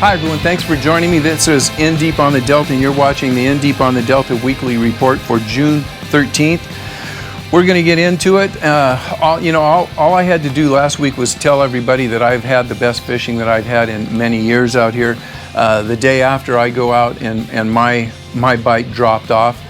Hi everyone, thanks for joining me. This is In Deep on the Delta, and you're watching the In Deep on the Delta weekly report for June 13th. We're going to get into it. All I had to do last week was tell everybody that I've had the best fishing that I've had in many years out here. The day after I go out and my bite dropped off.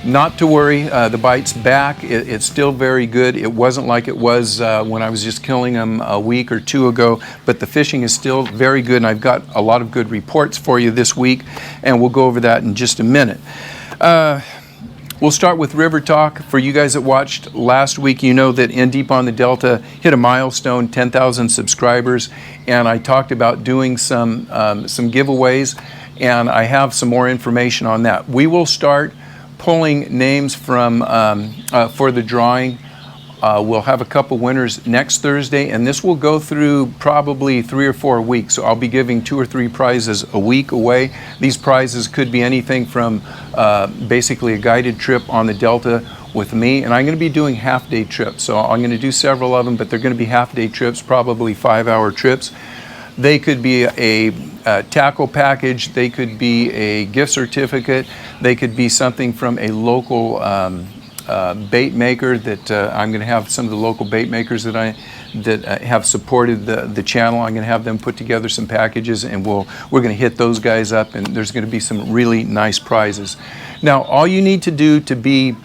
Not to worry, the bite's back. It's still very good. It wasn't like it was when I was just killing them a week or two ago, but the fishing is still very good, and I've got a lot of good reports for you this week, and we'll go over that in just a minute. We'll start with River Talk. For you guys that watched last week, you know that In Deep on the Delta hit a milestone, 10,000 subscribers, and I talked about doing some giveaways, and I have some more information on that. We will start pulling names from for the drawing. We'll have a couple winners next Thursday, and this will go through probably 3 or 4 weeks. So I'll be giving 2 or 3 prizes a week away. These prizes could be anything from basically a guided trip on the Delta with me, and I'm going to be doing half-day trips. So I'm going to do several of them, but they're going to be half-day trips, probably 5-hour trips. They could be a tackle package, they could be a gift certificate, they could be something from a local bait maker that I'm going to have some of the local bait makers that have supported the channel. I'm going to have them put together some packages, and we're going to hit those guys up, and there's going to be some really nice prizes. Now, all you need to do to be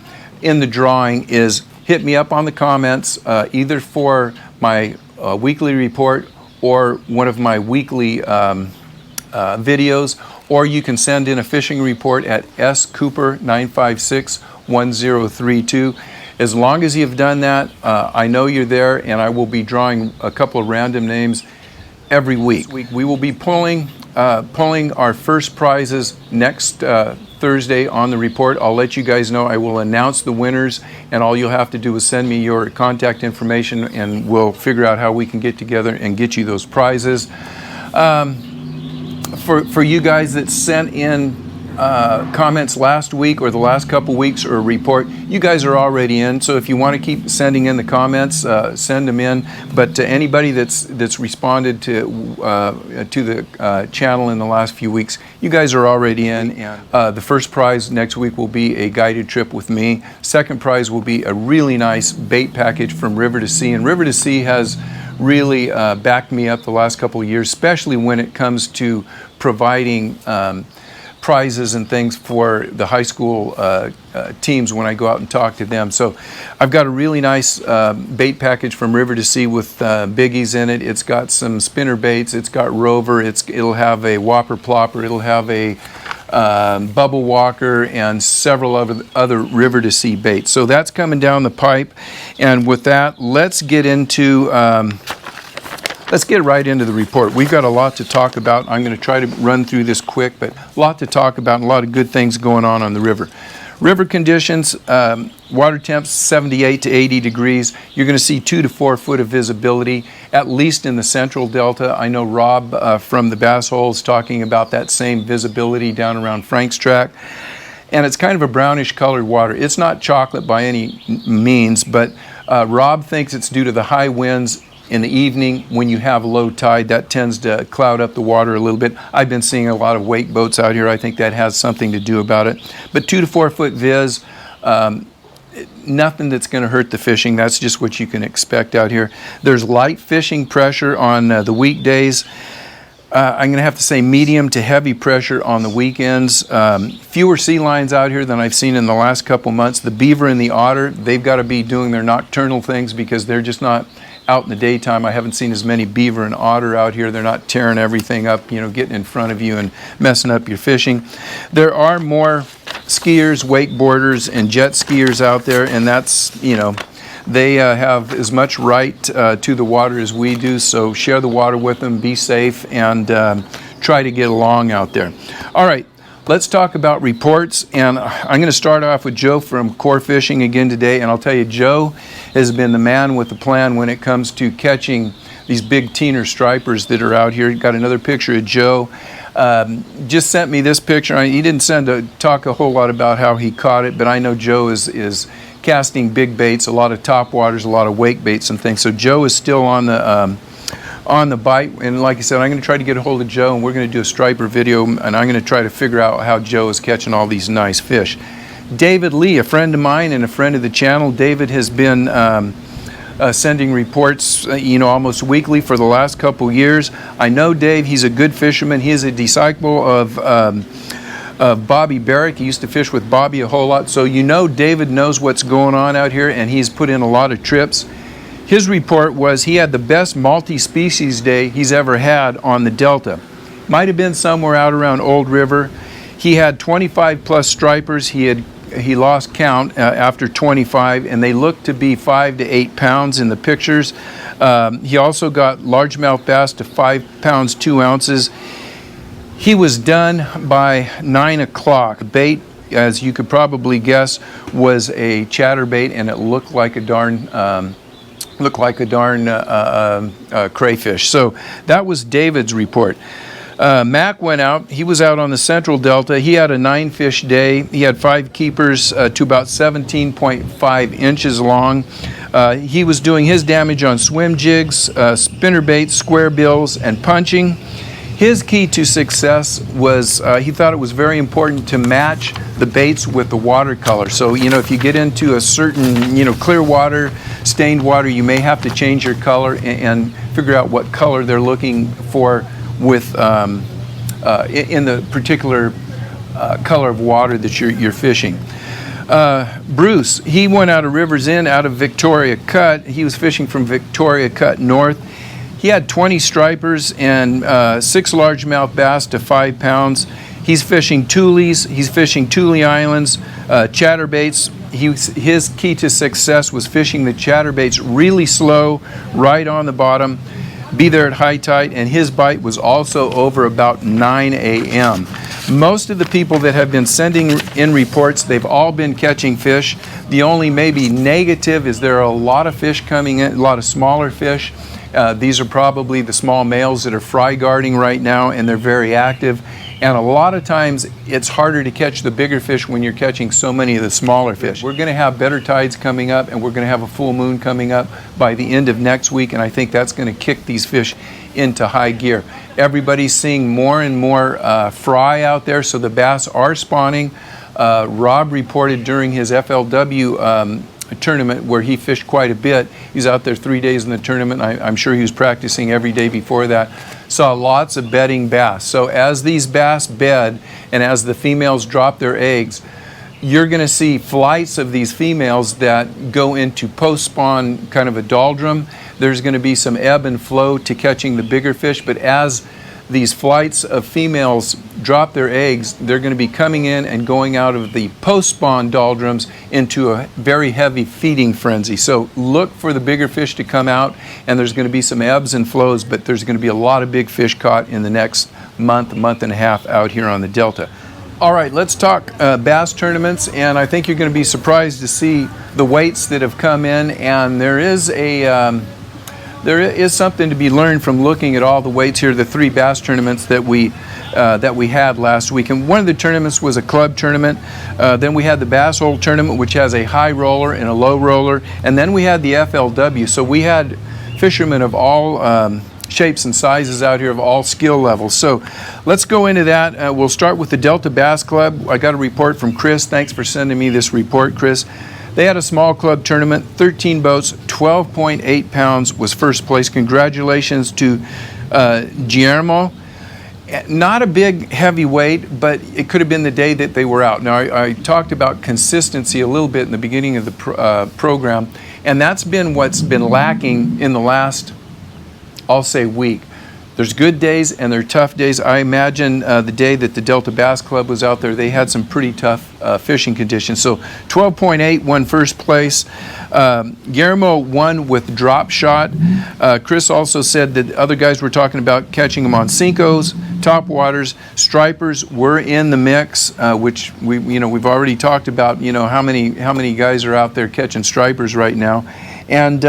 in the drawing is hit me up on the comments, either for my weekly report or one of my weekly videos, or you can send in a fishing report at scooper9561032. As long as you've done that, I know you're there, and I will be drawing a couple of random names every week. We will be pulling our first prizes next Thursday on the report. I'll let you guys know. I will announce the winners, and all you'll have to do is send me your contact information, and we'll figure out how we can get together and get you those prizes. For you guys that sent in comments last week or the last couple weeks or a report, you guys are already in. So if you want to keep sending in the comments, send them in. But to anybody that's responded to the channel in the last few weeks, you guys are already in. The first prize next week will be a guided trip with me. Second prize will be a really nice bait package from River to Sea, and River to Sea has really backed me up the last couple of years, especially when it comes to providing prizes and things for the high school teams when I go out and talk to them. So I've got a really nice bait package from River to Sea with biggies in it. It's got some spinner baits, it's got rover, it'll have a whopper plopper, it'll have a bubble walker, and several other River to Sea baits. So that's coming down the pipe, and with that, let's get right into the report. We've got a lot to talk about. I'm going to try to run through this quick, but a lot to talk about and a lot of good things going on the river. River conditions, water temps 78 to 80 degrees. You're going to see 2 to 4 foot of visibility, at least in the central delta. I know Rob from the Bass Hole is talking about that same visibility down around Frank's Track. And it's kind of a brownish colored water. It's not chocolate by any means, but Rob thinks it's due to the high winds in the evening. When you have low tide, that tends to cloud up the water a little bit. I've been seeing a lot of wake boats out here. I think that has something to do about it. But 2 to 4 foot viz, nothing that's going to hurt the fishing. That's just what you can expect out here. There's light fishing pressure on the weekdays. I'm going to have to say medium to heavy pressure on the weekends. Fewer sea lions out here than I've seen in the last couple months. The beaver and the otter, they've got to be doing their nocturnal things because they're just not out in the daytime. I haven't seen as many beaver and otter out here. They're not tearing everything up, getting in front of you and messing up your fishing. There are more skiers, wakeboarders, and jet skiers out there, and that's, they have as much right to the water as we do, so share the water with them, be safe, and try to get along out there. All right. Let's talk about reports, and I'm going to start off with Joe from Core Fishing again today, and I'll tell you, Joe has been the man with the plan when it comes to catching these big teener stripers that are out here. Got another picture of Joe. Just sent me this picture. He didn't talk a whole lot about how he caught it, but I know Joe is casting big baits, a lot of top waters, a lot of wake baits and things. So Joe is still on the on the bite. And like I said, I'm going to try to get a hold of Joe, and we're going to do a striper video, and I'm going to try to figure out how Joe is catching all these nice fish. David Lee, a friend of mine and a friend of the channel. David has been sending reports, almost weekly for the last couple years. I know Dave, he's a good fisherman. He is a disciple of Bobby Barrett. He used to fish with Bobby a whole lot. So David knows what's going on out here, and he's put in a lot of trips. His report was he had the best multi-species day he's ever had on the Delta. Might have been somewhere out around Old River. He had 25 plus stripers. He lost count after 25, and they looked to be 5 to 8 pounds in the pictures. He also got largemouth bass to 5 pounds 2 ounces. He was done by 9 o'clock. Bait, as you could probably guess, was a chatterbait, and it looked like a darn crayfish. So that was David's report. Mac went out. He was out on the Central Delta. He had a 9-fish day. He had 5 keepers to about 17.5 inches long. He was doing his damage on swim jigs, spinner baits, square bills, and punching. His key to success was he thought it was very important to match the baits with the watercolor. So, if you get into a certain, clear water, stained water, you may have to change your color and figure out what color they're looking for with in the particular color of water that you're fishing. Bruce, he went out of Rivers Inn out of Victoria Cut. He was fishing from Victoria Cut North. He had 20 stripers and 6 largemouth bass to 5 pounds. He's fishing Thule's. He's fishing Thule Islands, chatterbaits. His key to success was fishing the chatterbaits really slow, right on the bottom, be there at high tide, and his bite was also over about 9 a.m. Most of the people that have been sending in reports, they've all been catching fish. The only maybe negative is there are a lot of fish coming in, a lot of smaller fish. These are probably the small males that are fry guarding right now, and they're very active. And a lot of times it's harder to catch the bigger fish when you're catching so many of the smaller fish. We're going to have better tides coming up, and we're going to have a full moon coming up by the end of next week, and I think that's going to kick these fish into high gear. Everybody's seeing more and more fry out there, so the bass are spawning. Rob reported during his FLW tournament where he fished quite a bit. He's out there 3 days in the tournament. I'm sure he was practicing every day before that. Saw lots of bedding bass. So as these bass bed and as the females drop their eggs, you're going to see flights of these females that go into post-spawn kind of a doldrum. There's going to be some ebb and flow to catching the bigger fish, but as these flights of females drop their eggs, they're going to be coming in and going out of the post-spawn doldrums into a very heavy feeding frenzy. So look for the bigger fish to come out, and there's going to be some ebbs and flows, but there's going to be a lot of big fish caught in the next month and a half out here on the Delta. All right, let's talk bass tournaments, and I think you're going to be surprised to see the weights that have come in, and there is something to be learned from looking at all the weights here, the 3 bass tournaments that we had last week. And one of the tournaments was a club tournament. Then we had the Bass Hole tournament, which has a high roller and a low roller. And then we had the FLW. So we had fishermen of all shapes and sizes out here, of all skill levels. So let's go into that. We'll start with the Delta Bass Club. I got a report from Chris. Thanks for sending me this report, Chris. They had a small club tournament, 13 boats, 12.8 pounds was first place. Congratulations to Guillermo. Not a big heavyweight, but it could have been the day that they were out. Now, I talked about consistency a little bit in the beginning of the program, and that's been what's been lacking in the last, I'll say, week. There's good days and there are tough days. I imagine the day that the Delta Bass Club was out there, they had some pretty tough fishing conditions. So 12.8 won first place. Guillermo won with drop shot. Chris also said that other guys were talking about catching them on Cincos, top waters. Stripers were in the mix, which we've already talked about. How many guys are out there catching stripers right now, and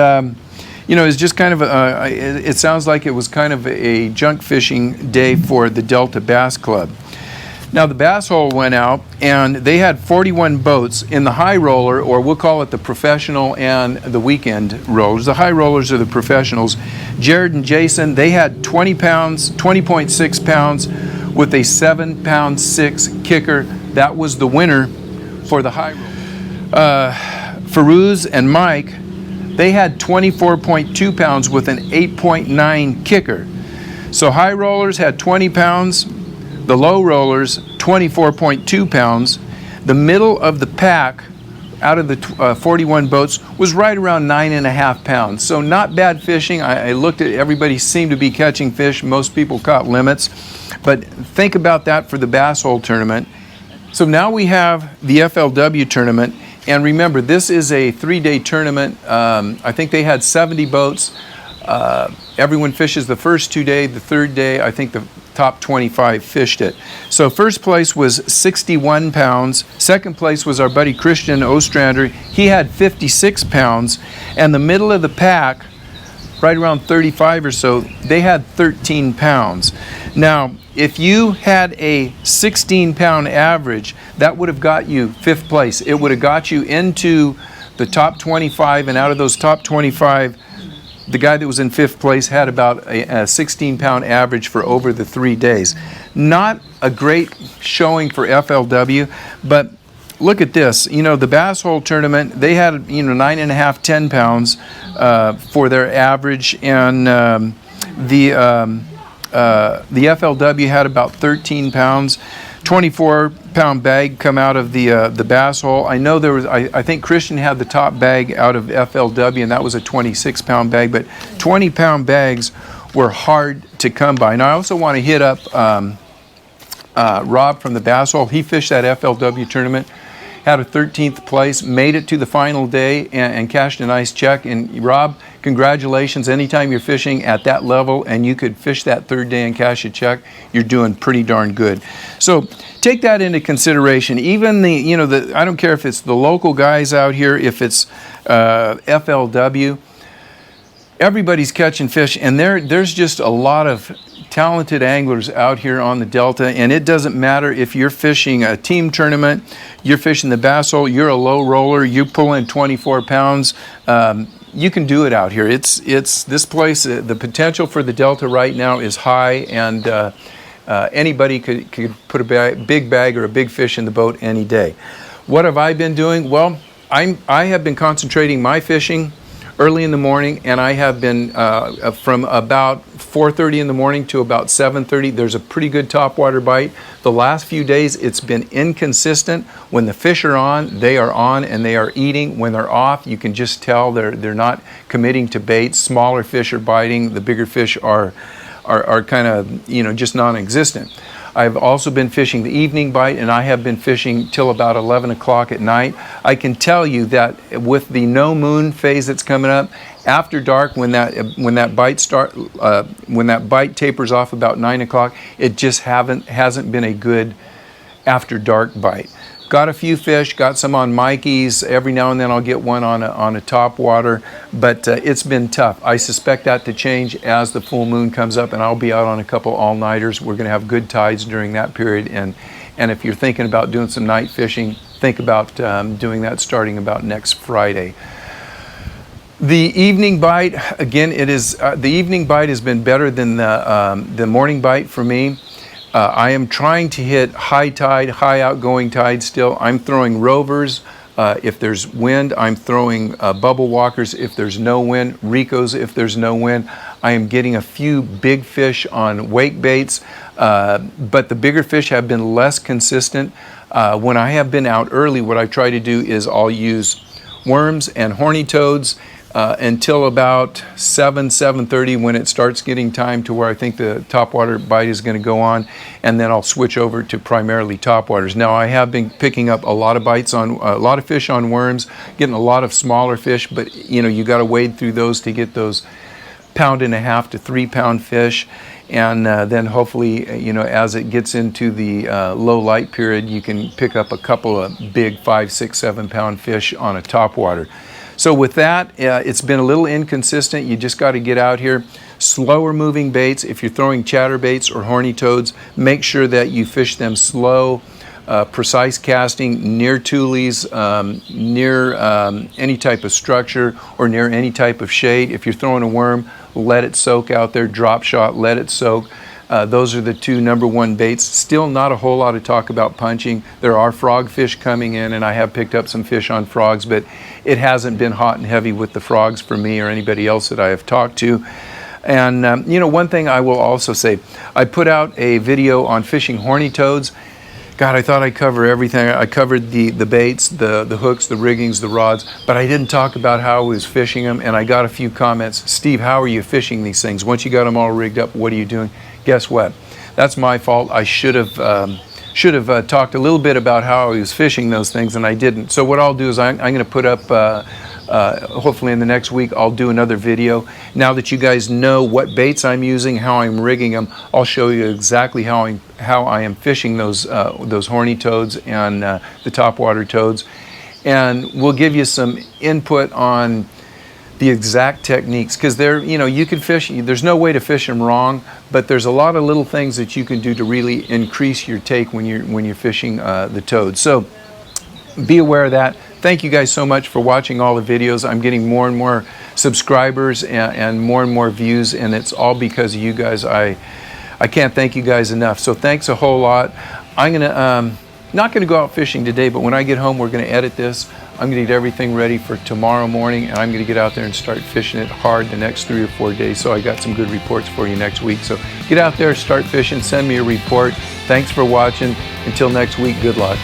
it's just kind of it sounds like it was kind of a junk fishing day for the Delta Bass Club. Now the bass hole went out, and they had 41 boats in the high roller, or we'll call it the professional and the weekend rollers. The high rollers are the professionals. Jared and Jason, they had 20 pounds, 20.6 pounds with a 7-pound 6 kicker. That was the winner for the high roller. Farouz and Mike, they had 24.2 pounds with an 8.9 kicker. So high rollers had 20 pounds, the low rollers 24.2 pounds. The middle of the pack out of the 41 boats was right around 9.5 pounds. So not bad fishing. I looked at everybody seemed to be catching fish. Most people caught limits. But think about that for the bass hole tournament. So now we have the FLW tournament. And remember, this is a 3-day tournament. I think they had 70 boats. Everyone fishes the first 2 days. The third day, I think the top 25 fished it. So first place was 61 pounds. Second place was our buddy Christian Ostrander. He had 56 pounds. And the middle of the pack, right around 35 or so, they had 13 pounds. Now, if you had a 16-pound average, that would have got you 5th place. It would have got you into the top 25, and out of those top 25, the guy that was in 5th place had about a 16-pound average for over the 3 days. Not a great showing for FLW, but look at this. You know, the bass hole tournament, they had, 9.5, 10 pounds for their average, and the FLW had about 13 pounds. 24-pound bag come out of the bass hole. I know there was, I think Christian had the top bag out of FLW, and that was a 26-pound bag, but 20-pound bags were hard to come by. And I also want to hit up Rob from the bass hole. He fished that FLW tournament, had a 13th place, made it to the final day, and cashed a nice check. And Rob, congratulations. Anytime you're fishing at that level and you could fish that third day and cash a check, you're doing pretty darn good. So take that into consideration. Even I don't care if it's the local guys out here, if it's FLW, everybody's catching fish, and there's just a lot of talented anglers out here on the Delta, and it doesn't matter if you're fishing a team tournament, you're fishing the bass hole, you're a low roller, you pull in 24 pounds, you can do it out here. It's this place, the potential for the Delta right now is high, and anybody could put a big bag or a big fish in the boat any day. What have I been doing? Well, I have been concentrating my fishing early in the morning, and I have been from about 4:30 in the morning to about 7:30. There's a pretty good topwater bite. The last few days it's been inconsistent. When the fish are on, they are on and they are eating. When they're off, you can just tell they're not committing to bait. Smaller fish are biting. The bigger fish are kind of just non-existent. I've also been fishing the evening bite, and I have been fishing till about 11 o'clock at night. I can tell you that with the no moon phase that's coming up, after dark, when that bite tapers off about 9 o'clock, it just hasn't been a good after dark bite. Got a few fish, got some on Mikey's. Every now and then I'll get one on a top water, but it's been tough. I suspect that to change as the full moon comes up, and I'll be out on a couple all-nighters. We're going to have good tides during that period, and if you're thinking about doing some night fishing, think about doing that starting about next Friday. The evening bite, again, the evening bite has been better than the morning bite for me. I am trying to hit high tide, high outgoing tide still. I'm throwing rovers. If there's wind, I'm throwing bubble walkers if there's no wind, Ricos if there's no wind. I am getting a few big fish on wake baits, but the bigger fish have been less consistent. When I have been out early, what I try to do is I'll use worms and horny toads until about 7:30 when it starts getting time to where I think the topwater bite is going to go on, and then I'll switch over to primarily topwaters. Now I have been picking up a lot of bites on a lot of fish on worms, getting a lot of smaller fish, but you got to wade through those to get those 1.5 to 3 pound fish, and then hopefully as it gets into the low light period, you can pick up a couple of big 5, 6, 7 pound fish on a topwater. So with that, it's been a little inconsistent. You just got to get out here. Slower moving baits. If you're throwing chatterbaits or horny toads, make sure that you fish them slow, precise casting, near tules, near any type of structure or near any type of shade. If you're throwing a worm, let it soak out there. Drop shot, let it soak. Those are the two #1 baits. Still not a whole lot of talk about punching. There are frog fish coming in, and I have picked up some fish on frogs, but it hasn't been hot and heavy with the frogs for me or anybody else that I have talked to. And you know, one thing I will also say, I put out a video on fishing horny toads. God, I thought I'd cover everything. I covered the baits, the hooks, the riggings, the rods, but I didn't talk about how I was fishing them, and I got a few comments. Steve, how are you fishing these things? Once you got them all rigged up, what are you doing? Guess what? That's my fault. I should have talked a little bit about how I was fishing those things, and I didn't. So what I'll do is I'm going to put up, hopefully in the next week, I'll do another video. Now that you guys know what baits I'm using, how I'm rigging them, I'll show you exactly how I am fishing those horny toads and the topwater toads, and we'll give you some input on the exact techniques, because you can fish, there's no way to fish them wrong, but there's a lot of little things that you can do to really increase your take when you're fishing the toads. So be aware of that. Thank you guys so much for watching all the videos. I'm getting more and more subscribers and more views, and it's all because of you guys. I can't thank you guys enough. So thanks a whole lot. I'm gonna not gonna go out fishing today, but when I get home, we're gonna edit this. I'm gonna get everything ready for tomorrow morning, and I'm gonna get out there and start fishing it hard the next 3 or 4 days. So I got some good reports for you next week. So get out there, start fishing, send me a report. Thanks for watching. Until next week, good luck.